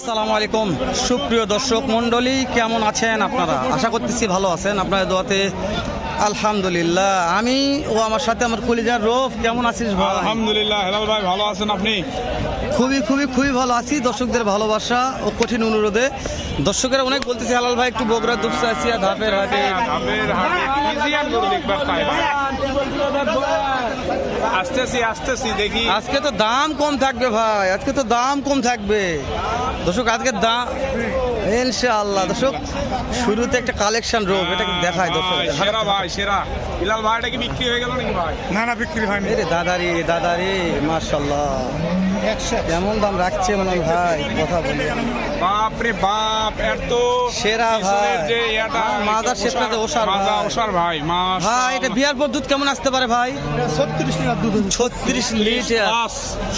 আসসালামু আলাইকুম সুপ্রিয় দর্শক মণ্ডলী, কেমন আছেন আপনারা? আশা করতেছি ভালো আছেন। আপনাদের দোয়াতে আলহামদুলিল্লাহ। আমি ও আমার সাথে আমার কলিজার রূপ। কেমন আছিস ভাই? আলহামদুলিল্লাহ। হেলাল ভাই ভালো আছেন আপনি? খুবই ভালো আছি। দর্শকদের ভালোবাসা ও কঠিন অনুরোধে দর্শকেরা অনেক বলতেছে হেলাল ভাই একটু বগুড়া দুপসাচিয়া ধাপের হাটে আসতেছি দেখি। আজকে তো দাম কম থাকবে ভাই, আজকে তো দাম কম থাকবে দর্শক। আজকে দাম ইনশাআল্লাহ দর্শক। শুরুতে একটা কালেকশন রোগ, এটা দেখায় দর্শক। সেরা ভাই সেরা। হিলাল ভাইটা কি বিক্রি হয়ে গেল নাকি ভাই? না বিক্রি হয়নি। রে দাদারি মাশাআল্লাহ, কেমন দাম রাখছে মানে ভাই? কথা বলি বাপ রে বাপ, এত সেরা ভাই। যে এটা মাদার শেপটাতে ওশার ভাই ভাই। এটা বিয়ার পর দুধ কেমন আসতে পারে ভাই? 36 লিটার দুধ। 36 লিটার।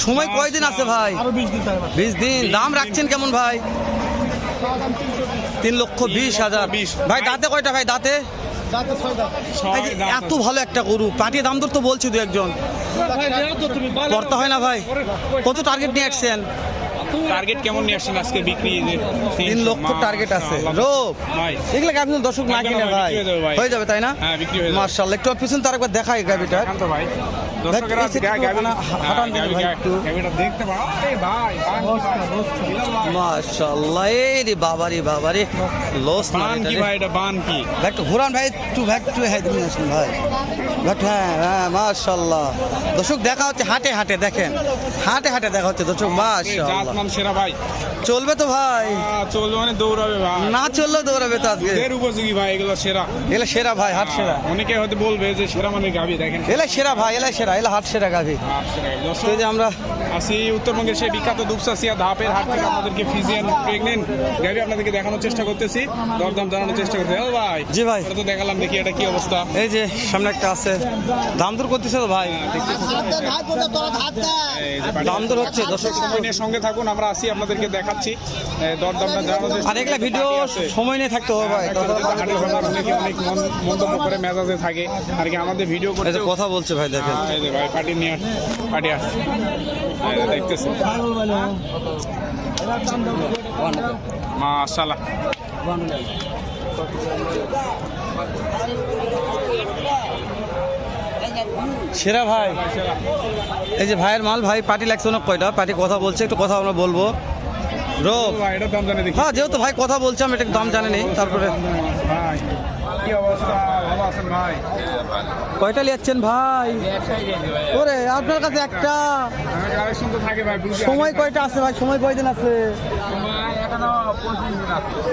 সময় কয়দিন আছে ভাই? আরো 20 দিন থাকবে। 20 দিন। দাম রাখছেন কেমন ভাই? 3,20,000 ভাই। দাঁতে কয়টা ভাই? দাঁতে দাঁতে 6 দাঁত। এই যে এত ভালো একটা গরু, পাটিয়ে দাম দর তো বলছি দু একজন, করতে হয় না ভাই? কত টার্গেট নিয়ে আসছেন? টার্গেট কেমন নিয়ে আসছেন আজকে বিক্রি? 3 লক্ষ টার্গেট আছে। রোপ ভাই এগুলো গাভি দর্শক না কিনে ভাই হয়ে যাবে, তাই না? হ্যাঁ বিক্রি হয়ে যাবে। মাশাআল্লাহ। একটু পিছন তার একবার দেখাই গাভিটা। তো ভাই দর্শকেরা হাঁটান দিন ভাই একটু। গাভিটা দেখতে পাও। আরে ভাই মাশাআল্লাহ। এই রে বাবারে লস না বান কি ভাই? এটা বান কি? ভাই একটু ঘোরান ভাই, একটু হ্যাঁ দিন আসুন ভাই। হ্যাঁ মাশাআল্লাহ দর্শক। দেখা হচ্ছে হাটে দেখেন, হাটে দেখা হচ্ছে দর্শক। মাশাআল্লাহ জাতমান সেরা ভাই। চলবে তো ভাই? চলবে মানে দৌড়াবে ভাই। না চললেও দৌড়াবে তো আজকে। এর উপযোগী ভাই, এগুলো সেরা। এলা সেরা ভাই, হাট সেরা। অনেকে হয়তো বলবে যে সেরা মানে গাভি, দেখেন এলা সেরা ভাই, এলা সেরা, এলা হাট সেরা গাভি। তো যে আমরা আসি উত্তরবঙ্গের সেই বিখ্যাত দুপসাচিয়া ধাপের হাট থেকে আপনাদেরকে ফিজিয়ান প্রেগনেন্ট গাভি আপনাদেরকে দেখানোর চেষ্টা করতেছি, দরদাম জানানোর চেষ্টা করতেছি। হ্যালো ভাই। জি ভাই। এটা তো দেখালাম, দেখি এটা কি অবস্থা। এই যে সামনে একটা আছে, দাম দর করতেছে তো ভাই? দাম দর হচ্ছে দর্শক। সময় নিয়ে সঙ্গে থাকুন, আমরা আসি আপনাদেরকে দেখাচ্ছি দরদামটা জানানোর চেষ্টা। আর এগুলা ভিডিও সময় নিয়ে থাকতে হবে ভাই। হাটের ব্যাপার অনেকে অনেক মন্তব্য করে মেজাজে থাকে আর কি, আমাদের ভিডিও করে কথা বলছে ভাই, দেখেন। এই যে ভাই পার্টি নিয়ে পার্টি আসছে দেখতেছে। মাশাআল্লাহ। সেরা ভাই। এই যে ভাইয়ের মাল ভাই। পার্টি লাগছে অনেক কয়টা, পার্টি কথা বলছে, একটু কথা আমরা বলবো। রোপ ভাই এটার দাম জানে দেখি। হ্যাঁ, যেহেতু ভাই কথা বলছে আমি এটা দাম জানি নেই। তারপরে ভাই কি অবস্থা? ভালো আছেন ভাই? কয়টা লিয়াচ্ছেন ভাই? ওরে আপনার কাছে একটা। আমি কালেকশন তো থাকে ভাই। সময় কয়টা আছে ভাই? সময় কয়দিন আছে?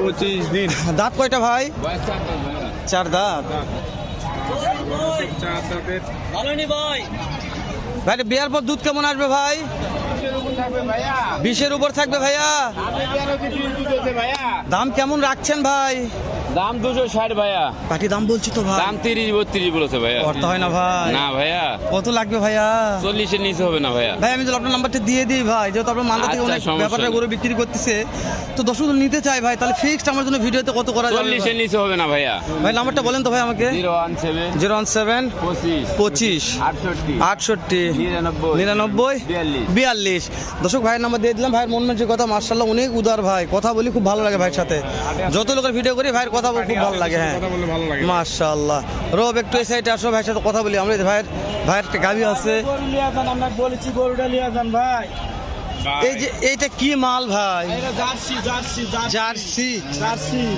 25 দিন। দাঁত কয়টা ভাই? 4 দাঁত। ভাই বিয়ার পর দুধ কেমন আসবে ভাই? 20-এর উপর থাকবে ভাইয়া। দাম কেমন রাখছেন ভাই? দাম 260 ভাইয়া। পাটি দাম বলছি তো ভাই। দাম 30-32 বলেছে ভাইয়া। করতে হয় না ভাই? না ভাইয়া। কত লাগবে ভাইয়া? 40-এর নিচে হবে না ভাইয়া। ভাই আমি তো আপনার নাম্বারটা দিয়ে দিই ভাই, যেহেতু আপনার মালদা থেকে আচ্ছা, অনেক সমস্যা ব্যাপারটা নেই। গরু বিক্রি করতেছে, তো দর্শক নিতে চাই ভাই, তাহলে ফিক্সড আমার জন্য ভিডিওতে কত করা যাবে? 40-এর নিচে হবে না ভাইয়া। ভাই নাম্বারটা বলেন তো ভাই আমাকে। 017 017 25 68 68 99 42। দর্শক ভাইয়ের নাম্বার দিয়ে দিলাম। ভাইয়ের মন মানুষের কথা মাশাআল্লাহ অনেক উদার ভাই। কথা বলি খুব ভালো লাগে ভাইয়ের সাথে, যত লোকের ভিডিও করি ভাইয়ের কথা খুব ভালো লাগে। হ্যাঁ কথা বললে ভালো লাগে। মাশাআল্লাহ। রব একটু এই সাইডে আসো, ভাইয়ের সাথে কথা বলি আমরা। ভাইয়ের একটা গাভি আছে। গরু লিয়া যান, আমরা বলেছি গরুটা লিয়া যান ভাই। এই যে এইটা কি মাল ভাই? এটা জার্সি।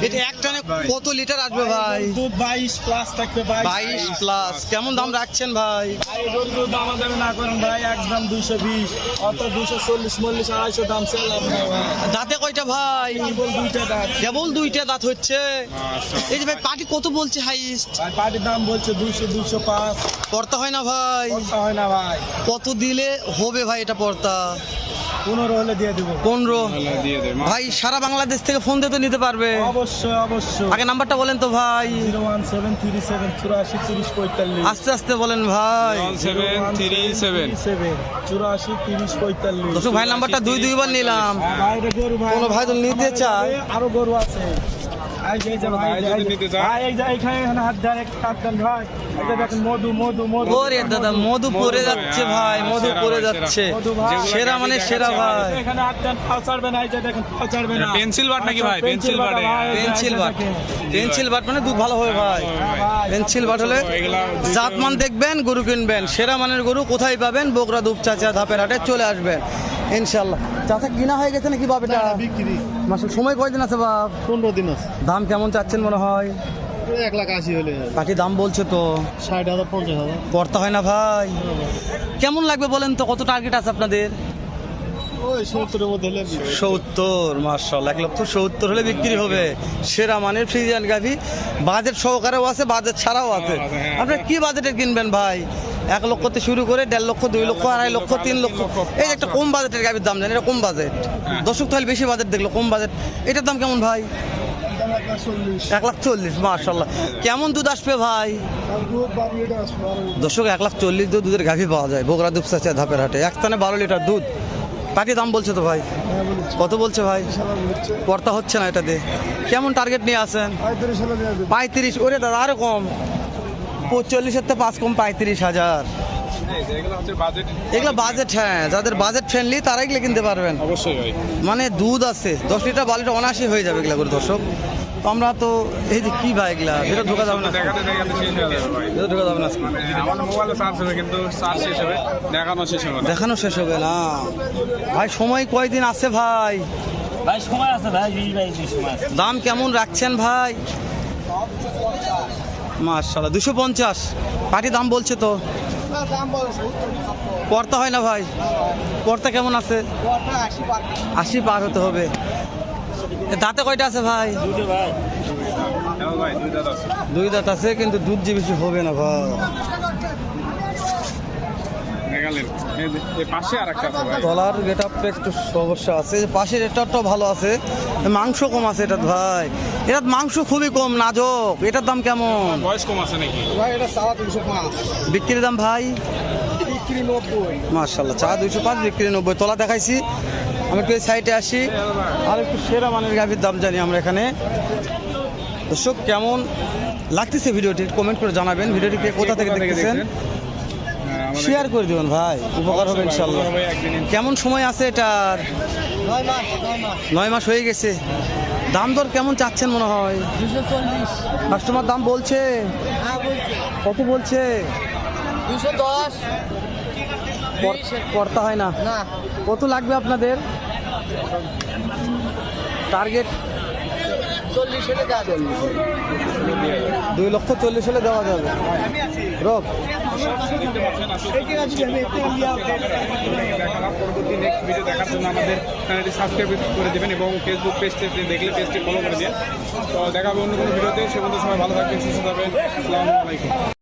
এটা এক টানে কত লিটার আসবে ভাই? দুধ 22 প্লাস থাকবে। 22 প্লাস। কেমন দাম রাখছেন ভাই? গরুর দাম দামে না করেন ভাই, একদম 220, অত 240 40 250 দাম চাইলাম না ভাই। দাঁতে কয়টা ভাই? কেবল 2টা দাঁত। কেবল 2টা দাঁত হচ্ছে। এই যে ভাই পাটি কত বলছে হাইস্ট? ভাই পাটির দাম বলছে 200 205। পড়তা হয় না ভাই? কোনটা হয় না ভাই? কত দিলে হবে ভাই এটা পড়তা? 15 হলে দিয়ে দেব। 15 দিয়ে দে। ভাই সারা বাংলাদেশ থেকে ফোন দিয়ে তো নিতে পারবে? অবশ্যই। আগে নাম্বারটা বলেন তো ভাই। 01737 84 30 45। আস্তে আস্তে বলেন ভাই। 1737 84 30 45। দর্শক ভাই নাম্বারটা দুইবার নিলাম। ভাই রে গরু ভাই। কোনো ভাই তো নিতে চায়। আরো গরু আছে। এই যে ভাই, ভাই যদি নিতে চায়। ভাই, এই যে এখানে হাত ডাইরেক্ট কাট দেন ভাই। এই যে দেখেন মধু মধু মধু ওরে দাদা মধু পড়ে যাচ্ছে ভাই, মধু সেরা পড়ে ভাই, যাচ্ছে। মধু ভাই। সেরা মানে সেরা ভাই। এখানে হাত দেন, ফাল ছাড়বে না। এই যে দেখেন ফাল ছাড়বে না। পেন্সিল বাট নাকি ভাই? পেন্সিল বাটে। পেন্সিল বাট, পেন্সিল বাট মানে দুধ ভালো হবে ভাই। পেন্সিল বাট হলে জাতমান দেখবেন, গরু কিনবেন। সেরা মানের গরু কোথায় পাবেন? বগুড়া দুপচাচিয়া ধাপের হাটে চলে আসবেন ইনশাল্লাহ। চাচা কিনা হয়ে গেছে নাকি বাপ এটা? বিক্রি মাসের সময় কয়দিন আছে বাপ? 15 দিন আছে। দাম কেমন চাচ্ছেন মনে হয়? 1,80,000 হলে কাকি দাম বলছে তো 60,000 50,000। পড়তে হয় না ভাই। কেমন লাগবে বলেন তো, কত টার্গেট আছে আপনাদের? ওই 70-এর মধ্যে হলে 70, মাশাআল্লাহ 1,70,000 হলে বিক্রি হবে। সেরা মানের ফ্রিজিয়ান গাভি, বাজেট সহকারেও আছে, বাজেট ছাড়াও আছে। আপনার কি বাজেটে কিনবেন ভাই? 1 লক্ষ থেকে শুরু করে 1.5 লক্ষ, 2 লক্ষ, 2.5 লক্ষ, 3 লক্ষ। এই একটা কম বাজেটের গাভির দাম জানেন, এটা কম বাজেট। দর্শক তাহলে বেশি বাজেট দেখলো, কম বাজেট। এটার দাম কেমন ভাই? 1,40,000, মাশাআল্লাহ। কেমন দুধ আসবে ভাই? দর্শক 1,40,000 দুধের গাভি পাওয়া যায় বগুড়া দুপচাচিয়া ধাপের হাটে, এক স্থানে 12 লিটার দুধ। পাটি দাম বলছে তো ভাই, কত বলছে ভাই? পড়তা হচ্ছে না এটাতে। কেমন টার্গেট নিয়ে আসেন? 35। ওরে দাদা আরো কম, 45-এর থেকে 5 কম, 35,000। এগুলো হচ্ছে বাজেট। এগুলো বাজেট, হ্যাঁ, যাদের বাজেট ফ্রেন্ডলি তারা এগুলো কিনতে পারবেন। অবশ্যই ভাই। মানে দুধ আছে 10 লিটার 12 লিটার অনায়াসই হয়ে যাবে এগুলা করে। দর্শক তো আমরা তো এই যে কি ভাই এগুলা ভিতরে ঢোকা যাবে না, দেখাতে দেখাতে শেষ হয়ে যাবে ভাই। ভিতরে ঢোকা যাবে না আজকে। আমার মোবাইলে চার্জ হবে কিন্তু চার্জ শেষ হবে, দেখানো শেষ হবে না। দেখানো শেষ হবে না ভাই। সময় কয়দিন আছে ভাই? ভাই সময় আছে ভাই, 20 22 দিন সময় আছে। দাম কেমন রাখছেন ভাই? মাশাআল্লাহ 250। পাটি দাম বলছে তো, পড়তে হয় না ভাই? পড়তে কেমন আছে? 80 পার হতে হবে। এ দাঁতে কয়টা আছে ভাই? দুটো ভাই। হ্যাঁ ভাই, দুইটা আছে। 2 দাঁত আছে, কিন্তু দুধ যে বেশি হবে না ভাই। দেখালেন এই পাশে আরেকটা আছে ভাই। তলার গেট আপটা একটু সমস্যা আছে, পাশের এটারটাও ভালো আছে, মাংস কম আছে এটার ভাই। এটার মাংস খুবই কম, নাজক। এটার দাম কেমন? বয়স কম আছে নাকি? ভাই এটা 305। বিক্রির দাম ভাই? বিক্রি 90। মাশাআল্লাহ, চা 205, বিক্রি 90। তলা দেখাইছি, আমি একটু এই সাইডে আসি, আর একটু সেরা মানের গাভির দাম জানি আমরা এখানে। দর্শক কেমন লাগতেছে ভিডিওটি কমেন্ট করে জানাবেন। ভিডিওটিকে কোথা থেকে দেখতেছেন শেয়ার করে দেবেন ভাই, উপকার হবে ইনশাল্লাহ। কেমন সময় আছে এটার? 9 মাস হয়ে গেছে। দাম দর কেমন চাচ্ছেন মনে হয়? 240। কাস্টমার দাম বলছে হ্যাঁ বলছে। কত বলছে? 210। পড়তা হয় না। না কত লাগবে আপনাদের টার্গেট? 40 হলে দেওয়া যাবে। 2,40,000 হলে দেওয়া যাবে। রব পরবর্তী নেক্সট ভিডিও দেখার জন্য আমাদের চ্যানেলটি সাবস্ক্রাইব করে দেবেন এবং ফেসবুক পেজটি দেখলে পেজটি ফলো করে দিন। তো দেখা হবে অন্য কোনো ভিডিওতে। সে পর্যন্ত সবাই ভালো থাকবেন, সুস্থ থাকবেন। আসসালামু আলাইকুম।